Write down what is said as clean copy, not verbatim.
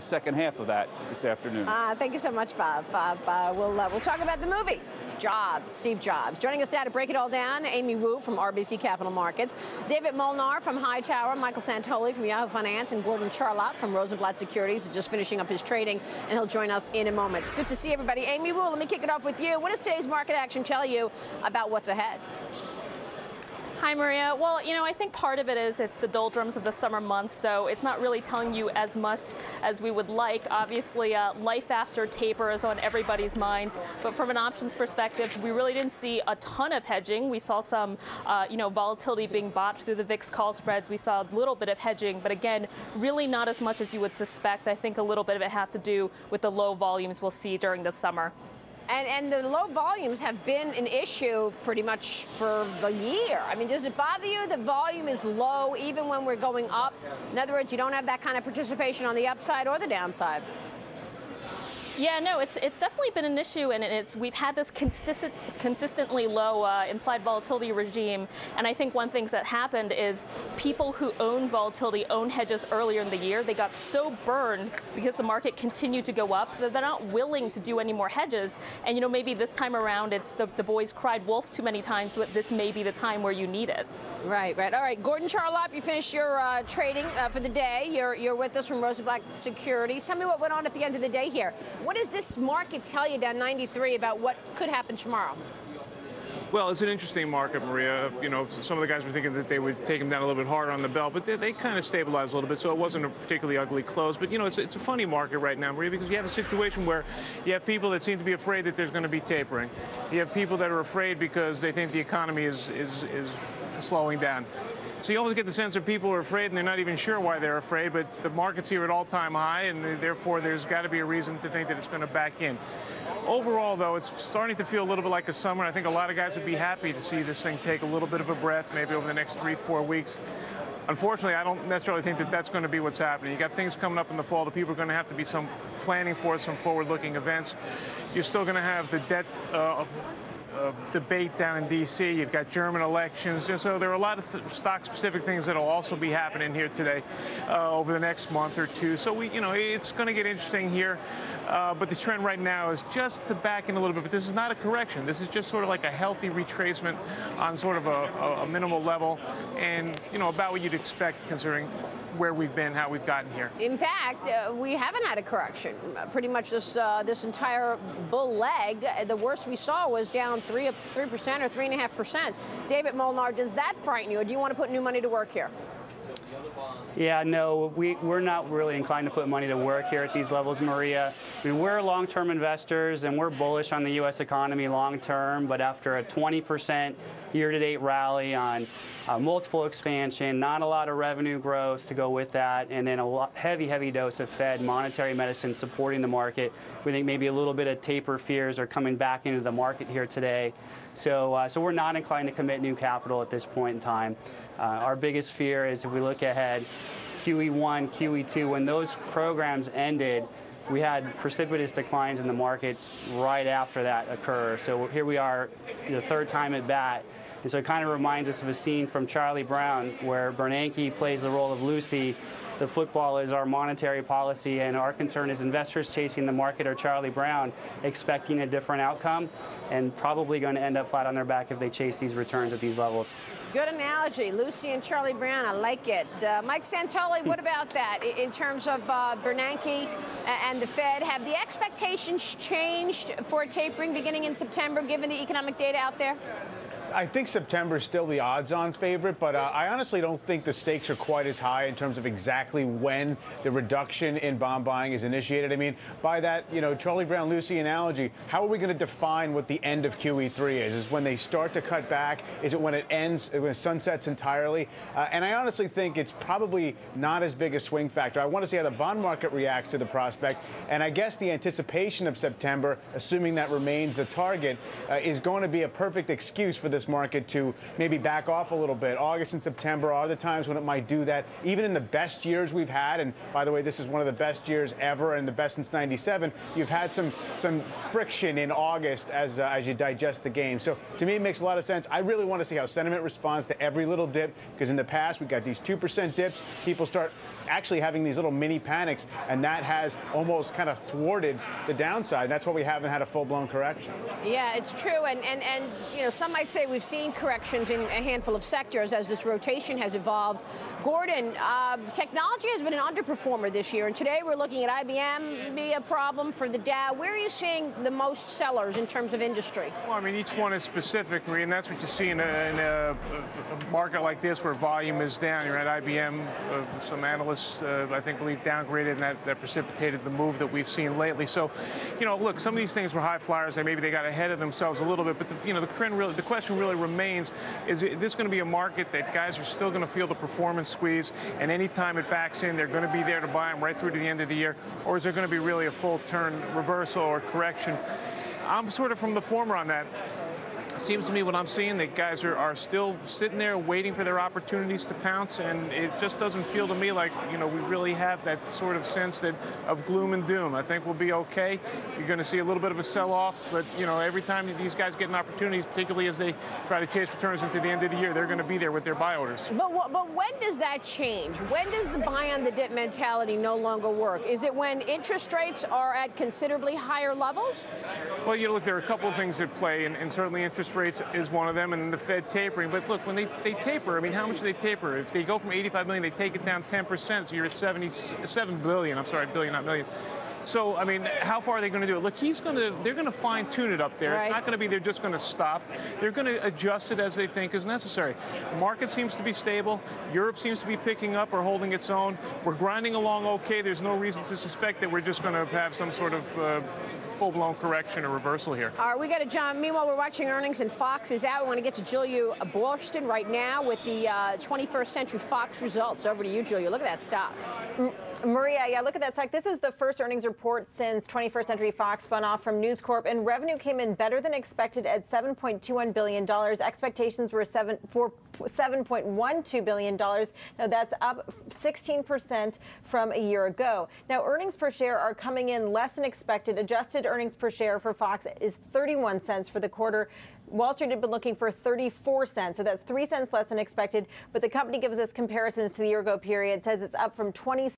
second half of that this afternoon. Thank you so much, Bob. We'll talk about the movie Jobs, Steve Jobs. Joining us now to break it all down, Amy Wu from RBC Capital Markets, David Molnar from HighTower, Michael Santoli from Yahoo Finance, and Gordon Charlotte from Rosenblatt Securities is just finishing up his trading, and he'll join us in a moment. Good to see everybody. Amy Wu, let me kick it off with you. What does today's market action tell you about what's ahead? Hi, Maria. Well, you know, I think part of it is it's the doldrums of the summer months, so it's not really telling you as much as we would like. Obviously, life after taper is on everybody's minds, but from an options perspective, we really didn't see a ton of hedging. We saw some, volatility being bought through the VIX call spreads. We saw a little bit of hedging, but again, really not as much as you would suspect. I think a little bit of it has to do with the low volumes we'll see during the summer. And the low volumes have been an issue pretty much for the year. I mean, does it bother you that volume is low even when we're going up? In other words, you don't have that kind of participation on the upside or the downside. Yeah, no, it's definitely been an issue, and we've had this consistently low implied volatility regime. And I think one thing that happened is people who own volatility, own hedges earlier in the year, they got so burned because the market continued to go up that they're not willing to do any more hedges. And you know, maybe this time around, it's the boys cried wolf too many times, but this may be the time where you need it. Right. All right, Gordon Charlotte, you finished your trading for the day. You're with us from Rosenblatt Securities. Tell me what went on at the end of the day here. What does this market tell you down 93 about what could happen tomorrow? Well, it's an interesting market, Maria. You know, some of the guys were thinking that they would take them down a little bit harder on the bell, but they kind of stabilized a little bit, so it wasn't a particularly ugly close. But, you know, it's a funny market right now, Maria, because you have a situation where you have people that seem to be afraid that there's going to be tapering. You have people that are afraid because they think the economy is slowing down. So you always get the sense that people are afraid, and they're not even sure why they're afraid, but the market's here at all-time high, and therefore there's got to be a reason to think that it's going to back in. Overall, though, it's starting to feel a little bit like a summer. I think a lot of guys would be happy to see this thing take a little bit of a breath, maybe over the next 3-4 weeks. Unfortunately, I don't necessarily think that that's going to be what's happening. You got things coming up in the fall that people are going to have to be some planning for, some forward-looking events. You're still going to have the debt debate down in D.C. You've got German elections. So there are a lot of stock-specific things that will also be happening here today over the next month or two. So it's going to get interesting here. But the trend right now is just to back in a little bit. But this is not a correction. This is just sort of like a healthy retracement on sort of a minimal level, and about what you'd expect considering where we've been, how we've gotten here. In fact, we haven't had a correction. Pretty much this entire bull leg, the worst we saw was down 3% or 3.5%. David Molnar, does that frighten you, or do you want to put new money to work here? Yeah, no, we're not really inclined to put money to work here at these levels, Maria. I mean, we're long-term investors, and we're bullish on the U.S. economy long-term, but after a 20% year-to-date rally on multiple expansion, not a lot of revenue growth to go with that, and then a heavy dose of Fed monetary medicine supporting the market, we think maybe a little bit of taper fears are coming back into the market here today. So we're not inclined to commit new capital at this point in time. Our biggest fear is if we look ahead, QE1, QE2, when those programs ended, we had precipitous declines in the markets right after that occur. So here we are, the third time at bat. And so it kind of reminds us of a scene from Charlie Brown where Bernanke plays the role of Lucy. The football is our monetary policy, and our concern is investors chasing the market or Charlie Brown expecting a different outcome and probably going to end up flat on their back if they chase these returns at these levels. Good analogy. Lucy and Charlie Brown, I like it. Mike Santoli, what about that in terms of Bernanke and the Fed? Have the expectations changed for tapering beginning in September, given the economic data out there? I think September is still the odds-on favorite, but I honestly don't think the stakes are quite as high in terms of exactly when the reduction in bond buying is initiated. I mean, by that, Charlie Brown, Lucy analogy, how are we going to define what the end of QE3 is? Is when they start to cut back? Is it when it ends, when it sunsets entirely? And I honestly think it's probably not as big a swing factor. I want to see how the bond market reacts to the prospect, and I guess the anticipation of September, assuming that remains the target, is going to be a perfect excuse for this this market to maybe back off a little bit. August and September are the times when it might do that. Even in the best years we've had, and by the way, this is one of the best years ever and the best since '97, you've had some friction in August as you digest the game. So to me, it makes a lot of sense. I really want to see how sentiment responds to every little dip, because in the past, we got these 2% dips. People start actually having these little mini panics, and that has almost kind of thwarted the downside. That's why we haven't had a full-blown correction. Yeah, it's true. And you know, some might say we've seen corrections in a handful of sectors as this rotation has evolved. Gordon, technology has been an underperformer this year, and today we're looking at IBM be a problem for the Dow. Where are you seeing the most sellers in terms of industry? Well, I mean, each one is specific, Maria, and that's what you see in a market like this where volume is down. You're at IBM, some analysts, I think, believe downgraded, and that precipitated the move that we've seen lately. So, you know, look, some of these things were high flyers, and maybe they got ahead of themselves a little bit, but the question really remains, is this going to be a market that guys are still going to feel the performance squeeze, and anytime it backs in, they're going to be there to buy them right through to the end of the year, or is there going to be really a full turn reversal or correction? I'm sort of from the former on that. Seems to me what I'm seeing that guys are still sitting there waiting for their opportunities to pounce, and it just doesn't feel to me like, you know, we really have that sort of sense of gloom and doom. I think we'll be okay. You're going to see a little bit of a sell-off, but, you know, every time these guys get an opportunity, particularly as they try to chase returns into the end of the year, they're going to be there with their buy orders. But when does that change? When does the buy on the dip mentality no longer work? Is it when interest rates are at considerably higher levels? Well, you look, there are a couple of things at play, and certainly interest rates is one of them, and the Fed tapering. But look, when they taper, I mean, how much do they taper? If they go from 85 million, they take it down 10%, so you're at 77 billion. I'm sorry, billion, not million. So, I mean, how far are they going to do it? Look, they're going to fine-tune it up there. Right. It's not going to be they're just going to stop. They're going to adjust it as they think is necessary. The market seems to be stable. Europe seems to be picking up or holding its own. We're grinding along okay. There's no reason to suspect that we're just going to have some sort of full-blown correction or reversal here. All right, we got to jump. Meanwhile, we're watching earnings, and Fox is out. We want to get to Julia Boston right now with the 21st Century Fox results. Over to you, Julia. Look at that stock. Maria, yeah, look at that stock. This is the first earnings report since 21st Century Fox spun off from News Corp, and revenue came in better than expected at $7.21 billion. Expectations were $7.12 billion. Now, that's up 16% from a year ago. Now, earnings per share are coming in less than expected. Adjusted earnings per share for Fox is 31 cents for the quarter. Wall Street had been looking for 34 cents, so that's 3 cents less than expected. But the company gives us comparisons to the year ago period, says it's up from 20